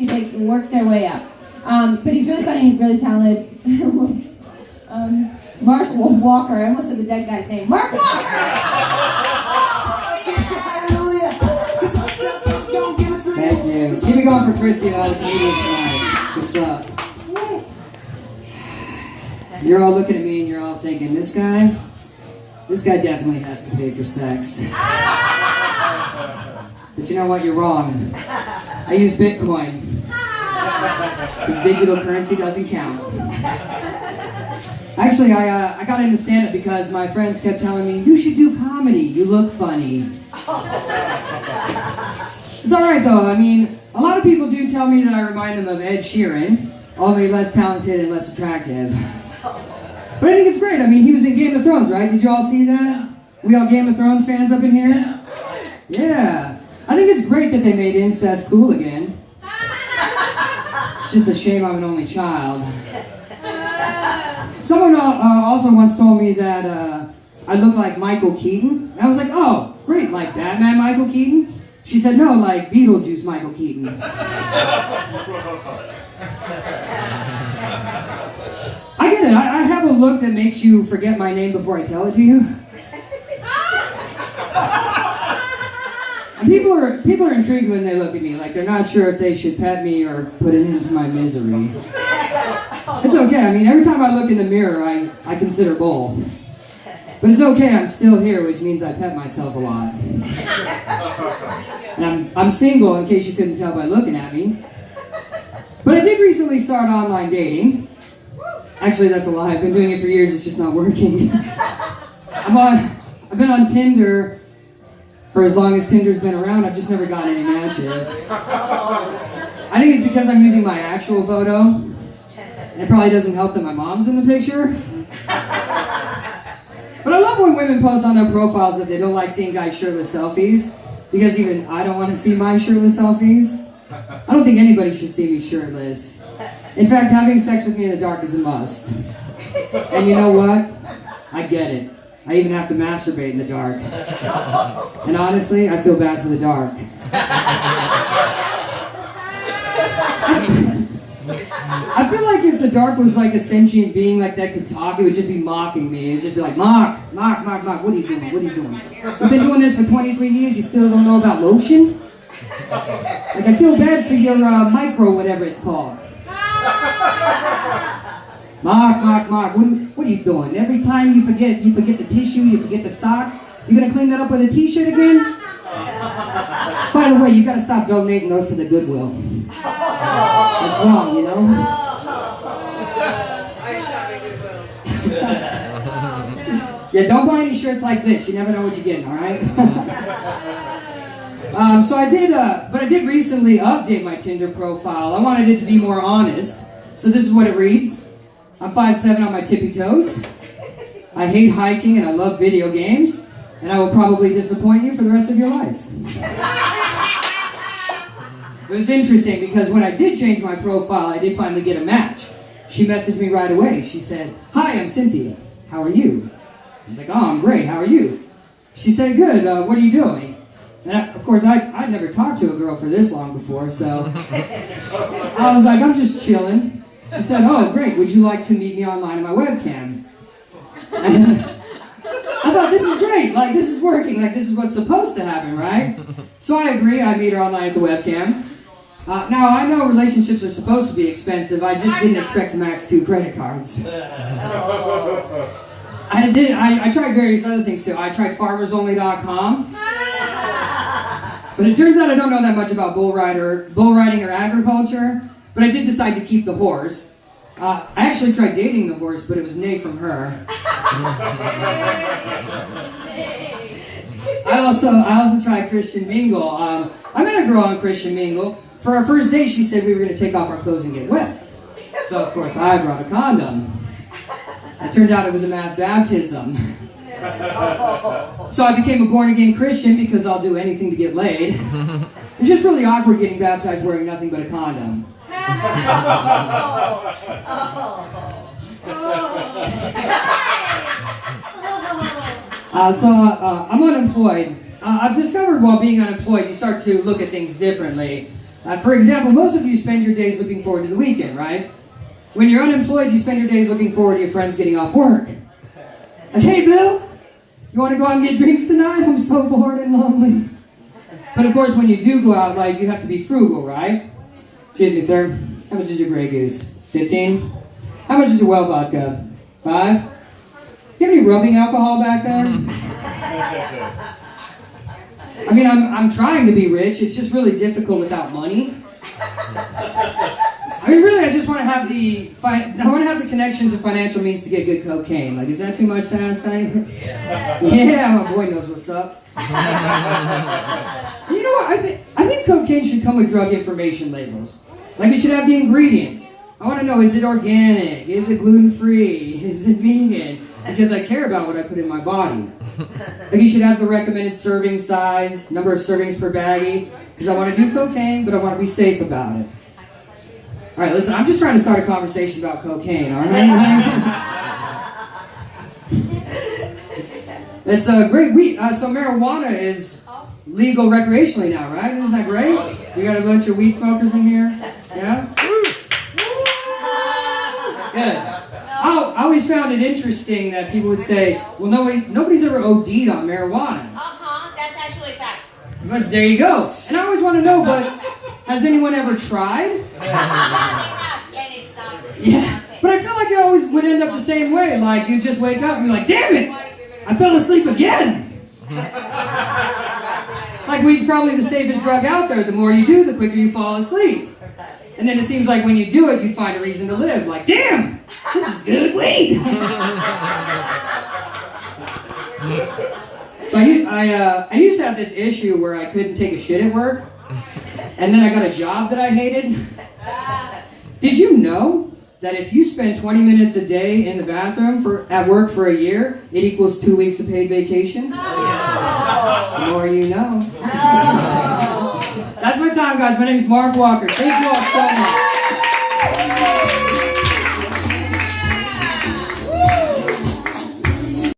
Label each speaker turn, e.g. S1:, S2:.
S1: They work their way up. But he's really funny, really talented. Mark Walker. I almost said the dead guy's name. Mark Walker!
S2: Thank you. Keep it going for Christy and all the comedians tonight. What's up? You're all looking at me and you're all thinking, this guy definitely has to pay for sex. But you know what? You're wrong. I use Bitcoin. Because digital currency doesn't count. Actually, I got into stand-up because my friends kept telling me, you should do comedy, you look funny. It's alright though, I mean, a lot of people do tell me that I remind them of Ed Sheeran, only less talented and less attractive. But I think it's great, I mean, he was in Game of Thrones, right? Did you all see that? We all Game of Thrones fans up in here? Yeah. I think it's great that they made incest cool again. It's just a shame I'm an only child. Someone also once told me that I look like Michael Keaton. And I was like, oh, great, like Batman Michael Keaton? She said, no, like Beetlejuice Michael Keaton. I get it, I have a look that makes you forget my name before I tell it to you. And people are intrigued when they look at me, like they're not sure if they should pet me or put an end to my misery. It's okay, I mean, every time I look in the mirror, I consider both. But it's okay, I'm still here, which means I pet myself a lot. And I'm single, in case you couldn't tell by looking at me. But I did recently start online dating. Actually, that's a lie, I've been doing it for years, it's just not working. I've been on Tinder for as long as Tinder's been around, I've just never gotten any matches. I think it's because I'm using my actual photo. And it probably doesn't help that my mom's in the picture. But I love when women post on their profiles that they don't like seeing guys' shirtless selfies. Because even I don't want to see my shirtless selfies. I don't think anybody should see me shirtless. In fact, having sex with me in the dark is a must. And you know what? I get it. I even have to masturbate in the dark. And honestly, I feel bad for the dark. I feel like if the dark was like a sentient being like that could talk, it would just be mocking me. It would just be like, Marc, what are you doing? What are you doing? You've been doing this for 23 years, you still don't know about lotion? Like, I feel bad for your micro, whatever it's called. Marc, what are you doing? Every time you forget the tissue, you forget the sock, you gonna clean that up with a t-shirt again? By the way, you gotta stop donating those to the Goodwill. That's wrong, you know? Yeah, don't buy any shirts like this. You never know what you're getting, alright? So I did recently update my Tinder profile. I wanted it to be more honest. So this is what it reads. I'm 5'7" on my tippy toes. I hate hiking and I love video games. And I will probably disappoint you for the rest of your life. It was interesting because when I did change my profile, I did finally get a match. She messaged me right away. She said, hi, I'm Cynthia. How are you? I was like, oh, I'm great. How are you? She said, good. What are you doing? And of course, I'd never talked to a girl for this long before, so I was like, I'm just chilling. She said, oh, great. Would you like to meet me online on my webcam? I thought, this is great, like this is working, like this is what's supposed to happen, right? So I agree, I meet her online at the webcam. Now, I know relationships are supposed to be expensive, I just didn't expect to max 2 credit cards. I tried various other things too. I tried farmersonly.com. But it turns out I don't know that much about bull riding or agriculture, but I did decide to keep the horse. I actually tried dating the horse, but it was nay from her. I also tried Christian Mingle. I met a girl on Christian Mingle. For our first date, she said we were going to take off our clothes and get wet. So, of course, I brought a condom. It turned out it was a mass baptism. So I became a born-again Christian because I'll do anything to get laid. It's just really awkward getting baptized wearing nothing but a condom. I'm unemployed. I've discovered while being unemployed, you start to look at things differently. For example, most of you spend your days looking forward to the weekend, right? When you're unemployed, you spend your days looking forward to your friends getting off work. Like, hey, Bill, you want to go out and get drinks tonight? I'm so bored and lonely. But of course, when you do go out, like, you have to be frugal, right? Excuse me, sir. How much is your Grey Goose? 15? How much is your well vodka? 5? You have any rubbing alcohol back there? I mean, I'm trying to be rich. It's just really difficult without money. I mean, really, I just want to have the connections and financial means to get good cocaine. Like, is that too much to ask? Yeah, my boy knows what's up. You know what? I think cocaine should come with drug information labels. Like, it should have the ingredients. I want to know, is it organic? Is it gluten-free? Is it vegan? Because I care about what I put in my body. Like, you should have the recommended serving size, number of servings per baggie, because I want to do cocaine, but I want to be safe about it. All right, listen, I'm just trying to start a conversation about cocaine, all right? It's great. So marijuana is legal recreationally now, right? Isn't that great? We got a bunch of weed smokers in here? Yeah? Good. I always found it interesting that people would say, well, nobody's ever OD'd on marijuana.
S3: That's actually a fact.
S2: But there you go. And I always want to know, but has anyone ever tried? Yeah. But I feel like it always would end up the same way. Like, you just wake up and you're like, damn it! I fell asleep again! Like, weed's probably the safest drug out there. The more you do, the quicker you fall asleep. And then it seems like when you do it, you find a reason to live. Like, damn! This is good weed! So I used to have this issue where I couldn't take a shit at work. And then I got a job that I hated. Did you know that if you spend 20 minutes a day in the bathroom at work for a year, it equals 2 weeks of paid vacation? The more you know. That's my time, guys. My name is Mark Walker. Thank you all so much.